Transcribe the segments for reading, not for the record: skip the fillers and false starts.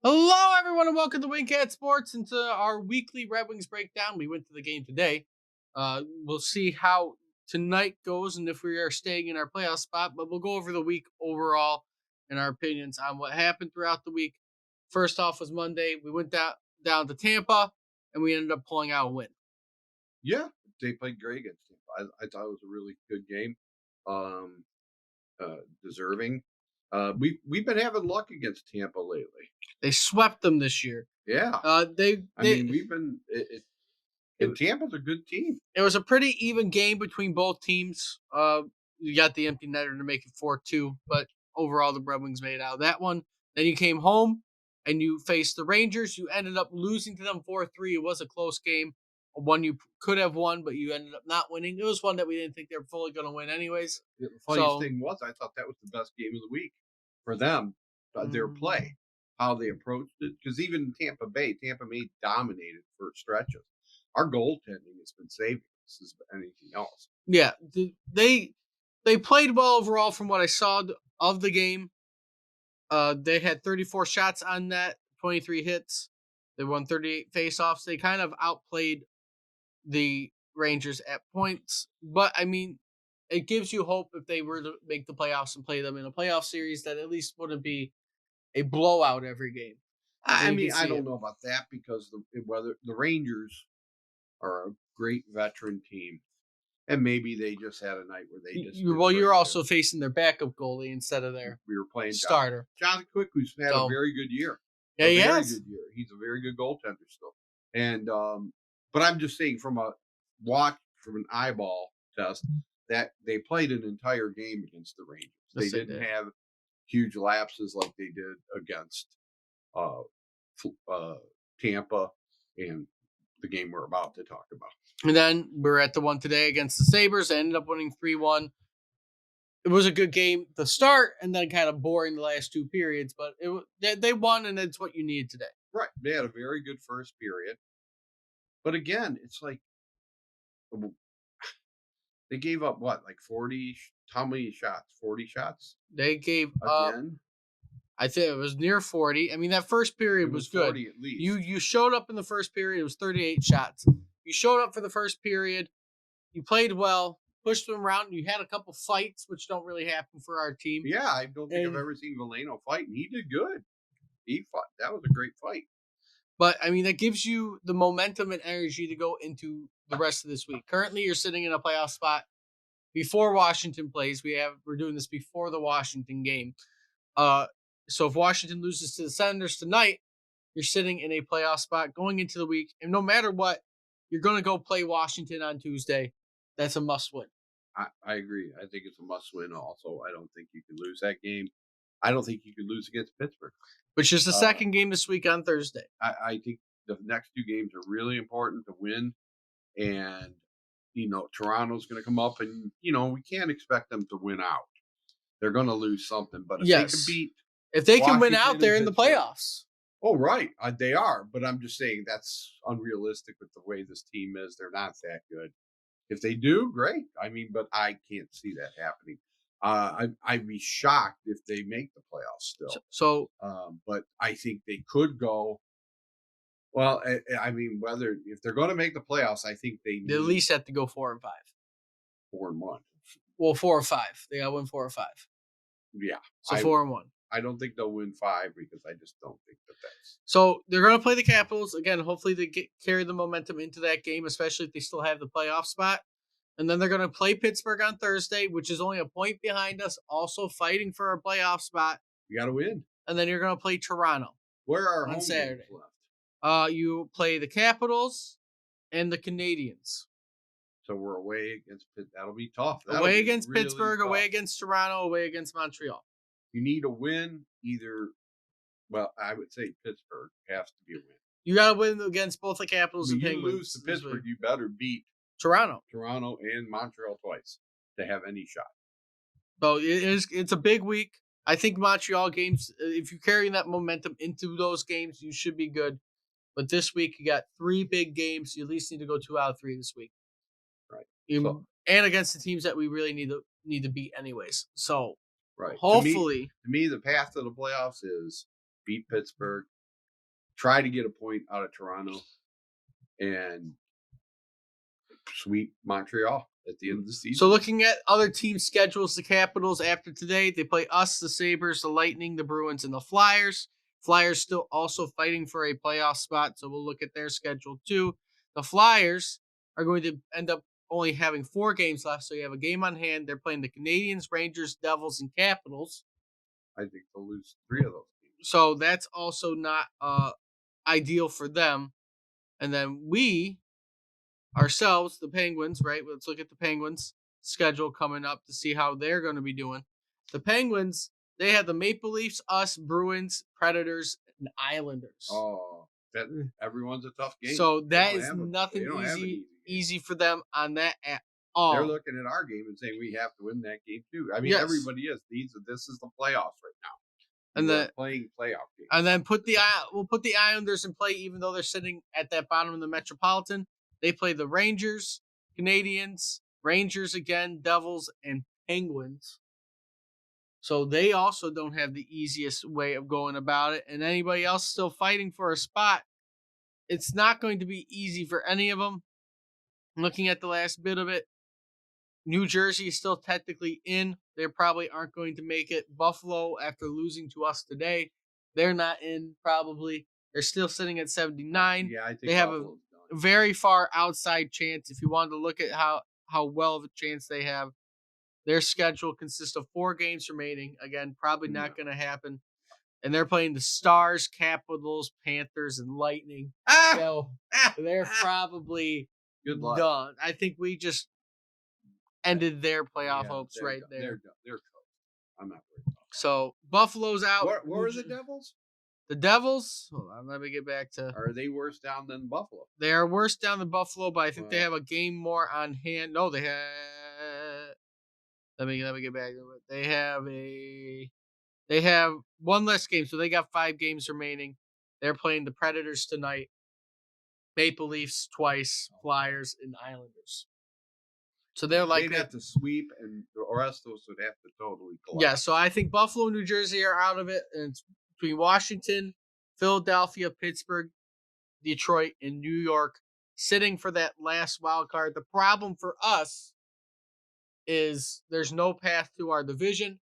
Hello, everyone, and welcome to Wingcat Sports and to our weekly Red Wings breakdown. We went to the game today. We'll see how tonight goes and if we are staying in our playoff spot, but we'll go over the week overall and our opinions on what happened throughout the week. First off was Monday. We went down to Tampa and we ended up pulling out a win. Yeah, they played great against Tampa. I thought it was a really good game. Um, Deserving. We've been having luck against Tampa lately. They swept them this year. Yeah, They I they mean we've been it, and Tampa's a good team. it was a pretty even game between both teams. You got the empty netter to make it 4-2, but overall the Red Wings made it out of that one. Then you came home and you faced the Rangers. You ended up losing to them 4-3. It was a close game, one you could have won, but you ended up not winning. It was one that we didn't think they were fully going to win, anyways. The funniest So, thing was I thought that was the best game of the week for them. Their mm, play, how they approached it, because even Tampa Bay, Tampa Bay dominated for stretches. Our goaltending has been saving us as anything else. yeah, they played well overall from what I saw of the game. They had 34 shots on net, 23 hits. They won 38 faceoffs. They kind of outplayed the Rangers at points, but I mean, it gives you hope if they were to make the playoffs and play them in a playoff series that at least wouldn't be a blowout every game. I And you can mean, I see don't it. know about that because whether the Rangers are a great veteran team, and maybe they just had a night where they just didn't Well, you're bring their. also facing their backup goalie instead of their We were playing starter. Jonathan Quick, who's had a So very good year, yeah, a he very has. good year. He's a very good goaltender still, and but I'm just saying from an eyeball test that they played an entire game against the Rangers. They Yes, they didn't did. have huge lapses like they did against uh, uh, Tampa and the game we're about to talk about. And then we're at the one today against the Sabres. They ended up winning 3-1. It was a good game to start, and then kind of boring the last two periods. But they won, and it's what you needed today. Right. They had a very good first period. But again, it's like they gave up what, like 40? How many shots? 40 shots They gave up. again? I think it was near 40. I mean, that first It period was was good. 40 at You least. you showed up in the first period. It was 38 shots. You showed up for the first period. You played well, pushed them around. You had a couple fights, which don't really happen for our team. Yeah, I don't think I've And ever seen Valeno fight, and he did good. He fought. That was a great fight. but I mean, that gives you the momentum and energy to go into the rest of this week. Currently, you're sitting in a playoff spot before Washington plays. We're doing this before the Washington game. Uh, so if Washington loses to the Senators tonight, you're sitting in a playoff spot going into the week, and no matter what, you're going to go play Washington on Tuesday. That's a must win. I agree. I think it's a must win. Also, I don't think you can lose that game. I don't think you can lose against Pittsburgh. Which is the Uh, second game this week on Thursday. I think the next two games are really important to win, and Toronto's going to come up, and we can't expect them to win out. They're going to lose something, but if they can Yes, beat if they can win out, Washington and they're in the Pittsburgh. playoffs. Oh, right, they are, but I'm just saying that's unrealistic with the way this team is. They're not that good. If they do, great. I mean, but I can't see that happening. I'd be shocked if they make the playoffs So, still. so But I think they could go. Well, I mean, whether if they're going to make the playoffs, I think they they at need least have to go 4-5. 4-1. Well, 4 or 5. They got to win 4 or 5. Yeah, So I 4-1. I don't think they'll win 5 because I just don't think that's. So they're going to play the Capitals again. Hopefully, they carry the momentum into that game, especially if they still have the playoff spot. And then they're going to play Pittsburgh on Thursday, which is only a point behind us, also fighting for a playoff spot. You got to win. And then you're going to play Toronto Where are on home games Saturday. left? You play the Capitals and the Canadians. So we're away against Pitt. That'll be tough. That'll Away be against really Pittsburgh, away tough. against Toronto, away against Montreal. You need a win either. Well, I would say Pittsburgh has to be a win. You got to win against both the I Capitals mean, and you lose to Penguins this week. Pittsburgh, you better beat Toronto. Toronto and Montreal twice to have any shot. So it's a big week. I think Montreal games, if you're carrying that momentum into those games, you should be good. But this week you got three big games. You at least need to go 2 out of 3 this week. Right. So And against the teams that we really need to beat anyways. So right. To hopefully me, the path to the playoffs is beat Pittsburgh, try to get a point out of Toronto and sweep Montreal at the end of the season. So looking at other team schedules, the Capitals after today, they play us, the Sabres, the Lightning, the Bruins, and the Flyers. Flyers still also fighting for a playoff spot, so we'll look at their schedule too. The Flyers are going to end up only having 4 games left, so you have a game on hand. They're playing the Canadiens, Rangers, Devils, and Capitals. I think they'll lose 3 of those games. So that's also not ideal for them. And then we ourselves, the Penguins, right? Let's look at the Penguins schedule coming up to see how they're going to be doing. The Penguins, they have the Maple Leafs, us, Bruins, Predators, and Islanders. Oh, that everyone's a tough game. So They that don't is have a- nothing they don't have an easy game. easy for them on that at They're all. looking at our game and saying we have to win that game too. I mean, Yes. everybody is. This is the playoffs right now. And We're the playing playoff games. and then we'll put the Islanders in play, even though they're sitting at that bottom of the Metropolitan. They play the Rangers, Canadians, Rangers again, Devils, and Penguins. So they also don't have the easiest way of going about it. And anybody else still fighting for a spot, it's not going to be easy for any of them. Looking at the last bit of it, New Jersey is still technically in. They probably aren't going to make it. Buffalo, after losing to us today, they're not in probably. They're still sitting at 79. Yeah, I think they have Buffalo's done. Very far outside chance. If you wanted to look at how well of a chance they have, their schedule consists of 4 games remaining. Again, probably not going to happen. And they're playing the Stars, Capitals, Panthers, and Lightning. So they're probably Good luck. done. I think we just ended their playoff Yeah, hopes they're right done. there. They're done. They're cooked. I'm not worried about that. So Buffalo's out. What were the Devils? The Devils. Hold on, let me get back to. Are they worse down than Buffalo? They are worse down than Buffalo, but I think they Wow. have a game more on hand. No, they have. Let me get back to it. They have 1 less game, so they got 5 games remaining. They're playing the Predators tonight, Maple Leafs twice, Flyers, and Islanders. So they're like They'd have to sweep, and the rest of us would have to totally collapse. yeah. So I think Buffalo and New Jersey are out of it, and it's between Washington, Philadelphia, Pittsburgh, Detroit, and New York sitting for that last wild card. The problem for us is there's no path to our division,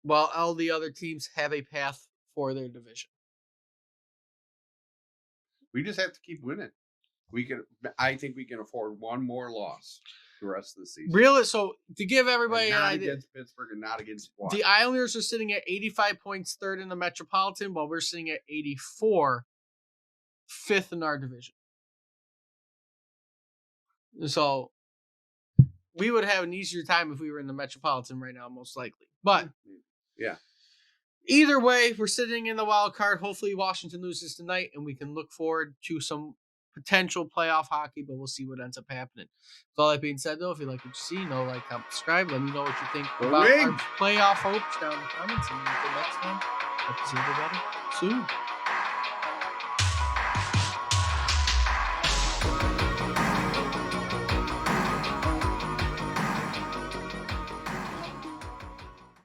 while all the other teams have a path for their division. We just have to keep winning. I think we can afford 1 more loss the rest of the season. Really? So to give everybody And an not idea, against Pittsburgh and not against the Washington. Islanders are sitting at 85 points, 3rd in the Metropolitan, while we're sitting at 84, 5th in our division. So we would have an easier time if we were in the Metropolitan right now, most likely. But Yeah. either way, we're sitting in the wild card. Hopefully Washington loses tonight, and we can look forward to some potential playoff hockey, but we'll see what ends up happening. With all that being said, though, if you like what you see, like, comment, subscribe. Let me know what you think Go about Wings! our playoff hopes down in the comments. And until next time, hope to see everybody soon.